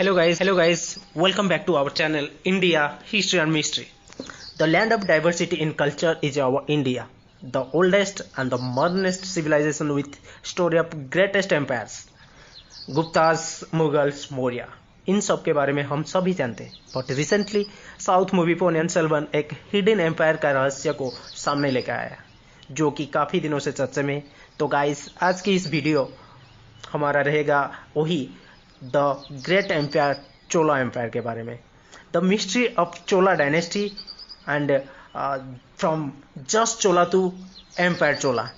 Hello guys, welcome back to our channel India History and Mystery. The land of diversity in culture is our India, the oldest and the modernest civilization with story of greatest empires, Guptas, Mughals, Maurya. इन सब के बारे में हम सभी जानते हैं, but recently south movie Ponniyin Selvan एक hidden empire का रहस्य को सामने लेकर आया, जो कि काफ़ी दिनों से चर्चे में। तो गाइस, आज की इस वीडियो हमारा रहेगा वही the great empire Chola empire के बारे में, the mystery of Chola dynasty and from just Chola to empire Chola.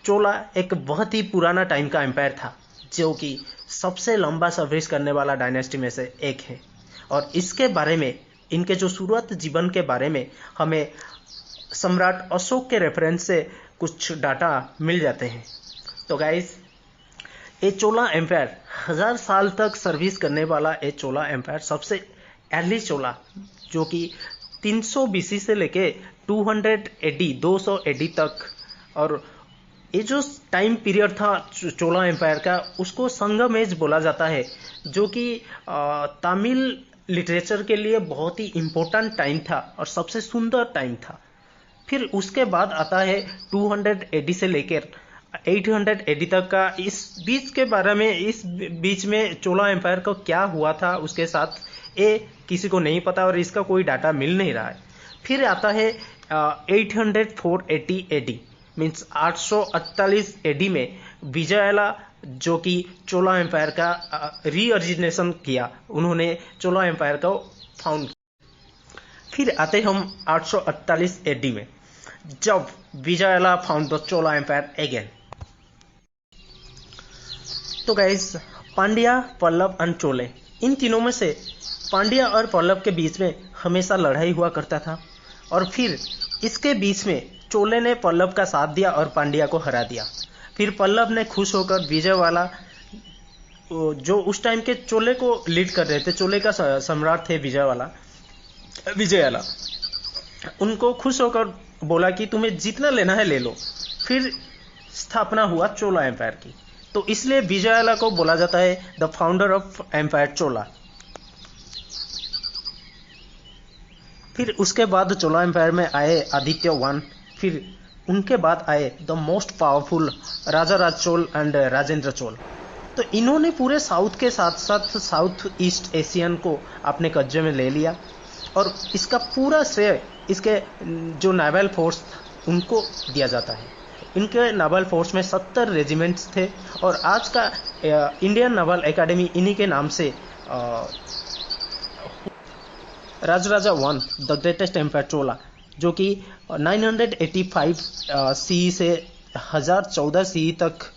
Chola एक बहुत ही पुराना टाइम का एम्पायर था, जो कि सबसे लंबा सर्विस करने वाला डायनेस्टी में से एक है, और इसके बारे में, इनके जो शुरुआत जीवन के बारे में हमें सम्राट अशोक के रेफरेंस से कुछ डाटा मिल जाते हैं। तो गाइस, ये चोला एम्पायर 1000 साल तक सर्विस करने वाला ये चोला एम्पायर सबसे अर्ली चोला, जो कि 300 बीसी से लेके 200 एडी तक, और ये जो टाइम पीरियड था चोला एम्पायर का, उसको संगम एज बोला जाता है, जो कि तमिल लिटरेचर के लिए बहुत ही इम्पोर्टेंट टाइम था और सबसे सुंदर टाइम था। फिर उसके बाद आता है 200 एडी से लेकर 800 एडी तक का। इस बीच के बारे में, इस बीच में चोला एम्पायर को क्या हुआ था उसके साथ, ये किसी को नहीं पता और इसका कोई डाटा मिल नहीं रहा है। फिर आता है 880 एडी, मीन्स 848 एडी में विजयला, जो कि चोला एम्पायर का रीअरिजिनेशन किया, उन्होंने चोला एम्पायर को फाउंड किया। फिर आते हम 848 एडी में, जब Vijayalaya found the Chola empire again. तो गाइस, पांड्या, पल्लव एंड चोले, इन तीनों में से पांड्या और पल्लव के बीच में हमेशा लड़ाई हुआ करता था, और फिर इसके बीच में चोले ने पल्लव का साथ दिया और पांड्या को हरा दिया। फिर पल्लव ने खुश होकर विजयवाला, जो उस टाइम के चोले को लीड कर रहे थे, चोले का सम्राट थे विजयवाला, उनको खुश होकर बोला कि तुम्हें जितना लेना है ले लो। फिर स्थापना हुआ चोला एम्पायर की। तो इसलिए विजयवाला को बोला जाता है द फाउंडर ऑफ एम्पायर चोला। फिर उसके बाद चोला एम्पायर में आए आदित्य वन, फिर उनके बाद आए the most powerful Raja Raj Chola and Rajendra Chola. तो इन्होंने पूरे साउथ के साथ साथ साउथ ईस्ट एशियन को अपने कब्जे में ले लिया, और इसका पूरा श्रेय इसके जो नेवल फोर्स उनको दिया जाता है। इनके नेवल फोर्स में 70 रेजिमेंट्स थे, और आज का इंडियन नेवल एकेडमी इन्हीं के नाम से Rajaraja one the greatest empire Chola, जो कि 985 सी से 1014 सी तक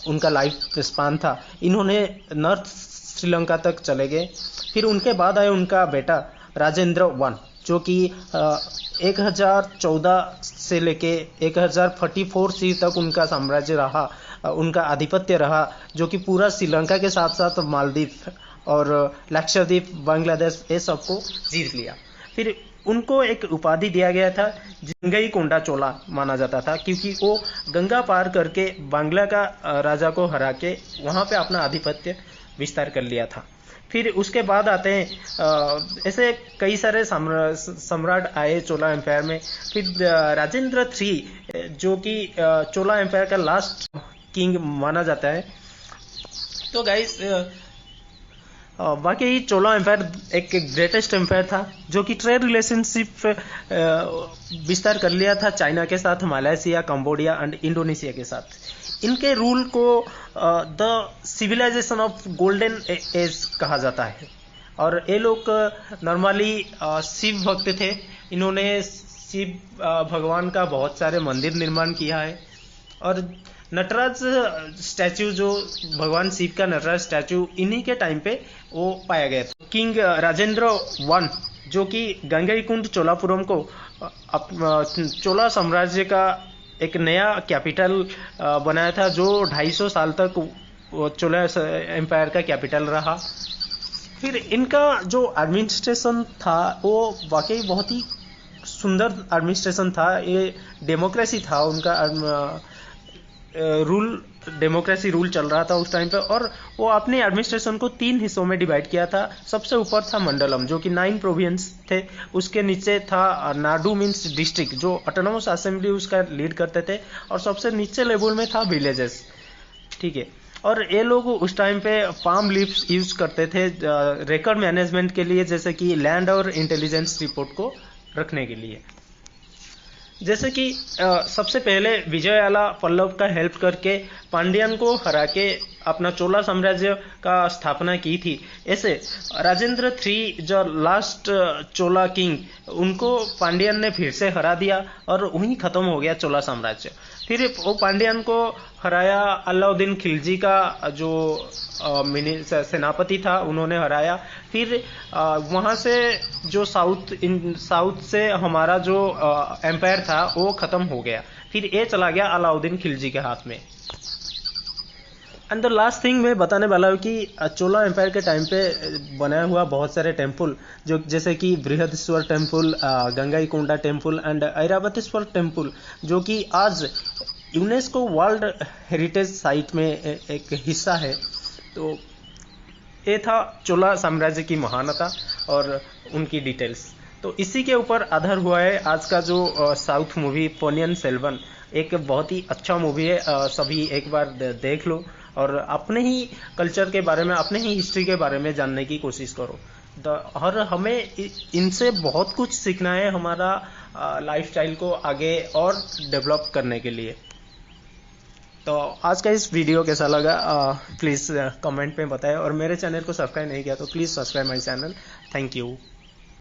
उनका लाइफ स्पान था। इन्होंने नॉर्थ श्रीलंका तक चले गए। फिर उनके बाद आए उनका बेटा राजेंद्र वन, जो कि 1014 से लेके 1044 सी तक उनका साम्राज्य रहा, उनका आधिपत्य रहा, जो कि पूरा श्रीलंका के साथ साथ मालदीव और लक्षद्वीप, बांग्लादेश, ये सबको जीत लिया। फिर उनको एक उपाधि दिया गया था, गंगई कोंडा चोला माना जाता था, क्योंकि वो गंगा पार करके बांग्ला का राजा को हरा के वहाँ पे अपना आधिपत्य विस्तार कर लिया था। फिर उसके बाद आते हैं ऐसे कई सारे सम्राट आए चोला एम्पायर में। फिर राजेंद्र थ्री, जो कि चोला एम्पायर का लास्ट किंग माना जाता है। तो गाइस, बाकी चोला एम्पायर एक ग्रेटेस्ट एम्पायर था, जो कि ट्रेड रिलेशनशिप विस्तार कर लिया था चाइना के साथ, मलेशिया, कंबोडिया एंड इंडोनेशिया के साथ। इनके रूल को the civilisation of golden age कहा जाता है, और ये लोग नॉर्मली शिव भक्त थे। इन्होंने शिव भगवान का बहुत सारे मंदिर निर्माण किया है, और नटराज स्टैचू, जो भगवान शिव का नटराज स्टैचू, इन्हीं के टाइम पे वो पाया गया था। किंग राजेंद्र वन, जो कि गंगईकुंड चोलापुरम को चोला साम्राज्य का एक नया कैपिटल बनाया था, जो 250 साल तक चोला एम्पायर का कैपिटल रहा। फिर इनका जो एडमिनिस्ट्रेशन था, वो वाकई बहुत ही सुंदर एडमिनिस्ट्रेशन था। ये डेमोक्रेसी था उनका रूल डेमोक्रेसी रूल चल रहा था उस टाइम पे, और वो अपने एडमिनिस्ट्रेशन को 3 हिस्सों में डिवाइड किया था। सबसे ऊपर था मंडलम जो कि 9 प्रोविंस थे, उसके नीचे था नाडु मीन्स डिस्ट्रिक्ट जो ऑटोनोमस असेंबली उसका लीड करते थे, और सबसे नीचे लेवल में था विलेजेस। ठीक है, और ये लोग उस टाइम पे पाम लीव्स यूज करते थे रिकॉर्ड मैनेजमेंट के लिए, जैसे कि लैंड और इंटेलिजेंस रिपोर्ट को रखने के लिए। जैसे कि सबसे पहले विजयवाला पल्लव का हेल्प करके पांड्यन को हरा के अपना चोला साम्राज्य का स्थापना की थी। ऐसे राजेंद्र III जो लास्ट चोला किंग, उनको पांड्यन ने फिर से हरा दिया और वहीं खत्म हो गया चोला साम्राज्य। फिर वो पांड्यन को हराया, अलाउद्दीन खिलजी का जो सेनापति था उन्होंने हराया। फिर वहाँ से जो साउथ से हमारा जो एम्पायर था वो खत्म हो गया, फिर ये चला गया अलाउद्दीन खिलजी के हाथ में। एंड द लास्ट थिंग मैं बताने वाला हूँ कि चोला एम्पायर के टाइम पे बनाया हुआ बहुत सारे टेम्पल, जो जैसे कि Brihadeshwara temple, Gangaikonda temple and Airavateshwara temple, जो कि आज यूनेस्को वर्ल्ड हेरिटेज साइट में एक हिस्सा है। तो ये था चोला साम्राज्य की महानता और उनकी डिटेल्स। तो इसी के ऊपर आधार हुआ है आज का जो साउथ मूवी पोनियन सेल्वन। एक बहुत ही अच्छा मूवी है, सभी एक बार देख लो और अपने ही कल्चर के बारे में, अपने ही हिस्ट्री के बारे में जानने की कोशिश करो। और हमें इनसे बहुत कुछ सीखना है हमारा लाइफस्टाइल को आगे और डेवलप करने के लिए। तो आज का इस वीडियो कैसा लगा प्लीज़ कमेंट में बताएं, और मेरे चैनल को सब्सक्राइब नहीं किया तो please subscribe my channel. Thank you.